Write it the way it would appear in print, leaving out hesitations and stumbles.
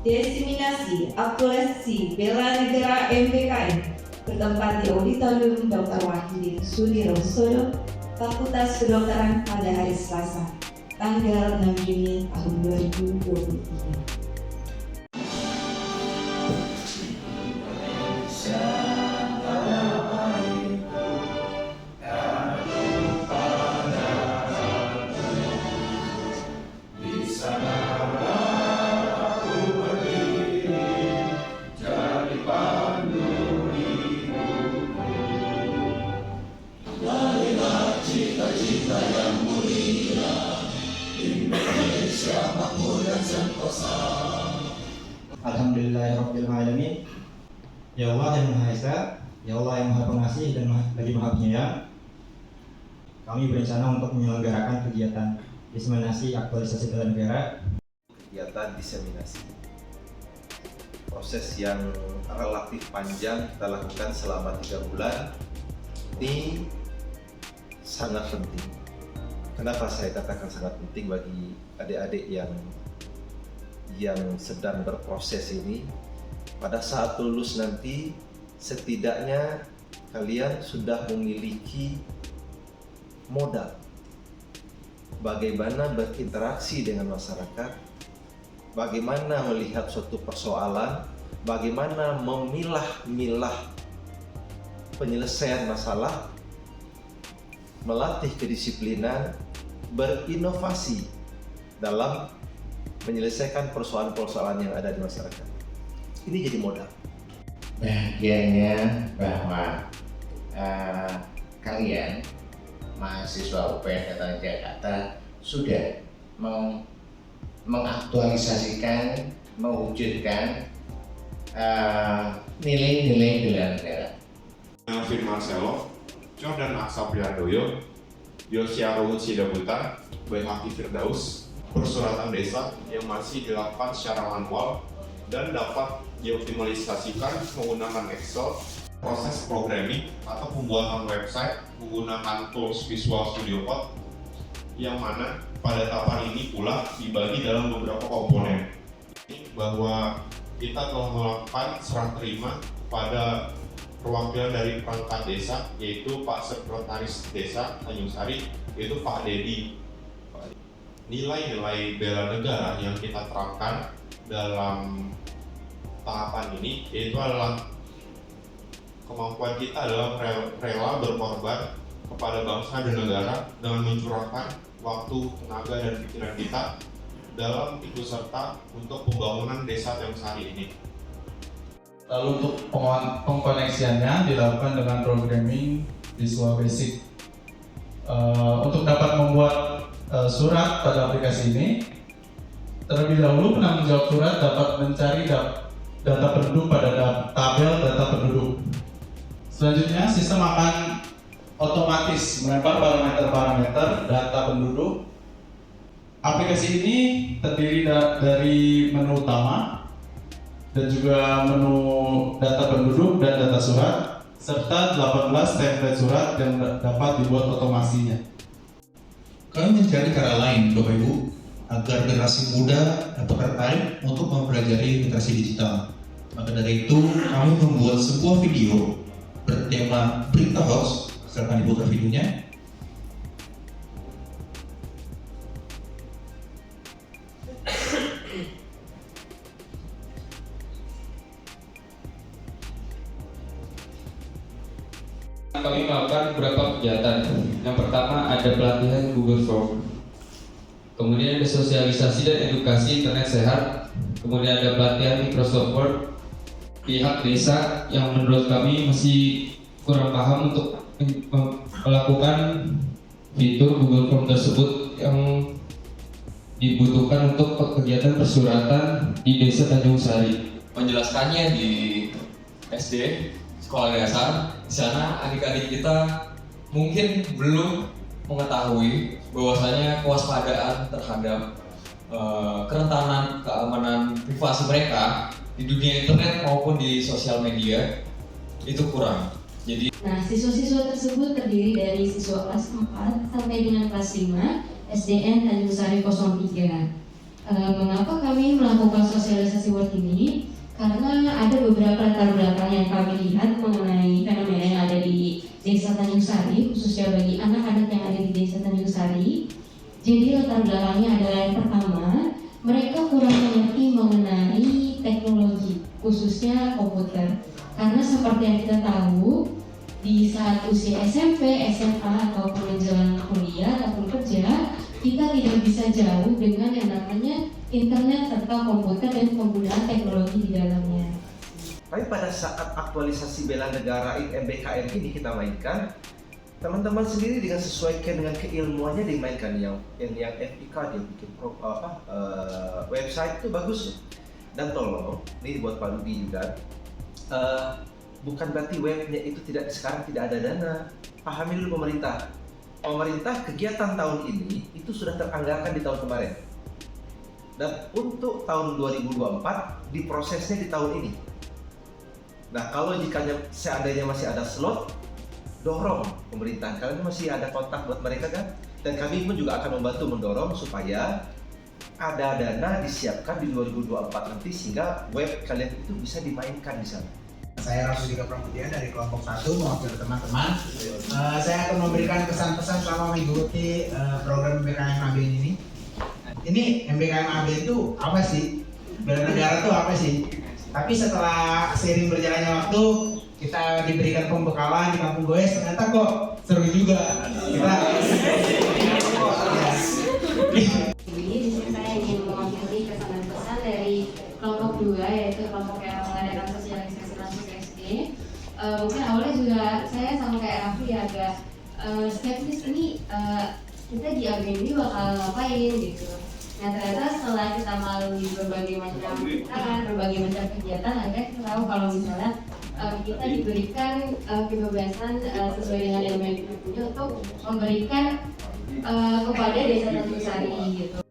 Diseminasi Aktualisasi Bela Negara MBKM bertempat di Auditorium Dr. Wahidin Sudirosodo, Fakultas Kedokteran pada hari Selasa, tanggal 6 Juni tahun 2023. Alhamdulillahirrabbilalamin. Ya Allah yang Maha Esa, Ya Allah yang Maha Pengasih dan lagi Maha Penyayang, kami berencana untuk menyelenggarakan kegiatan diseminasi aktualisasi bela negara. Kegiatan diseminasi, proses yang relatif panjang kita lakukan selama 3 bulan, ini sangat penting. Kenapa saya katakan sangat penting bagi adik-adik yang sedang berproses ini? Pada saat lulus nanti, setidaknya kalian sudah memiliki modal bagaimana berinteraksi dengan masyarakat, bagaimana melihat suatu persoalan, bagaimana memilah-milah penyelesaian masalah, melatih kedisiplinan, berinovasi dalam menyelesaikan persoalan-persoalan yang ada di masyarakat. Ini jadi modal. Bahagianya bahwa kalian mahasiswa UPN Katolik Jakarta sudah mengaktualisasikan, mewujudkan nilai-nilai bela negara. Melvin Marcelo, Jordan Aksapriadoyo, Yosia Ruhut Sidabuta, Baihaqi Firdaus, persuratan desa yang masih dilakukan secara manual dan dapat dioptimalisasikan menggunakan Excel, proses programming atau pembuatan website menggunakan tools Visual Studio Code, yang mana pada tahapan ini pula dibagi dalam beberapa komponen. Bahwa kita telah melakukan serah terima pada perwakilan dari perangkat desa, yaitu Pak Sekretaris Desa Tanjung Sari, yaitu Pak Dedi. Nilai-nilai bela negara yang kita terapkan dalam tahapan ini yaitu adalah kemampuan kita dalam rela berkorban kepada bangsa dan negara dengan mencurahkan waktu, tenaga, dan pikiran kita dalam ikut serta untuk pembangunan desa Tanjung Sari ini. Lalu untuk pengkoneksiannya dilakukan dengan programming Visual Basic. Untuk dapat membuat surat pada aplikasi ini, terlebih dahulu penanggung jawab surat dapat mencari data penduduk pada tabel data penduduk. Selanjutnya, sistem akan otomatis melempar parameter-parameter data penduduk. Aplikasi ini terdiri dari menu utama dan juga menu data penduduk dan data surat, serta 18 template surat yang dapat dibuat otomasinya. Kami mencari cara lain, Bapak Ibu, agar generasi muda dapat tertarik untuk mempelajari literasi digital. Maka dari itu, kami membuat sebuah video bertema berita hoax. Silakan dibuka videonya. Kami melakukan beberapa kegiatan. Yang pertama ada pelatihan Google Form, kemudian ada sosialisasi dan edukasi internet sehat, kemudian ada pelatihan Microsoft Word. Pihak desa yang menurut kami masih kurang paham untuk melakukan fitur Google Form tersebut yang dibutuhkan untuk kegiatan persuratan di Desa Tanjung Sari. Menjelaskannya di SD, sekolah dasar. Di sana adik-adik kita mungkin belum mengetahui bahwasanya kewaspadaan terhadap kerentanan keamanan privasi mereka di dunia internet maupun di sosial media itu kurang. Jadi, siswa-siswa tersebut terdiri dari siswa kelas 4 sampai dengan kelas 5 SDN Tanjung Sari 03. Mengapa kami melakukan sosialisasi Word ini? Karena ada beberapa latar belakang yang kami lihat mengenai fenomena yang ada di Desa Tanjung Sari, khususnya bagi anak-anak yang ada di Desa Tanjung Sari. Jadi latar belakangnya adalah yang pertama, mereka kurang mengerti mengenai teknologi, khususnya komputer. Karena seperti yang kita tahu, di saat usia SMP, SMA, ataupun menjelang kuliah ataupun kerja, kita tidak bisa jauh dengan yang namanya internet serta komputer dan penggunaan teknologi di dalamnya. Tapi pada saat aktualisasi bela negara MBKM ini kita mainkan, teman-teman sendiri dengan sesuaikan dengan keilmuannya dimainkan yang FIK dia bikin website itu bagus. Dan tolong, ini buat Pak Ludi juga, bukan berarti webnya itu sekarang tidak ada dana. Pahami dulu pemerintah. Pemerintah kegiatan tahun ini itu sudah teranggarkan di tahun kemarin. Dan untuk tahun 2024 diprosesnya di tahun ini. Nah, kalau seandainya masih ada slot, dorong pemerintah, karena masih ada kontak buat mereka kan. Dan kami pun juga akan membantu mendorong supaya ada dana disiapkan di 2024 nanti sehingga web kalian itu bisa dimainkan di sana. Saya Rasudika Pramudia dari kelompok 1 mewakili teman-teman. Saya akan memberikan pesan-pesan selama mengikuti program MBKM AB ini. Ini MBKM AB itu apa sih? Bela negara itu apa sih? Tapi setelah seiring berjalannya waktu, kita diberikan pembekalan di Kampung Goes, ternyata kok seru juga. Jadi di sini saya ingin mewakili pesan-pesan dari kelompok 2, yaitu kelompok yang mengadakan sosialisasi langsung ke SD. Mungkin awalnya juga saya sama kayak Raffi agak skeptis ini kita di AB ini bakal ngapain gitu. Nah ternyata setelah kita melalui berbagai macam berbagai macam kegiatan, akhirnya kita tahu kalau misalnya kita diberikan kebebasan sesuai dengan ilmu yang kita punya untuk memberikan kepada Desa Tanjung Sari gitu.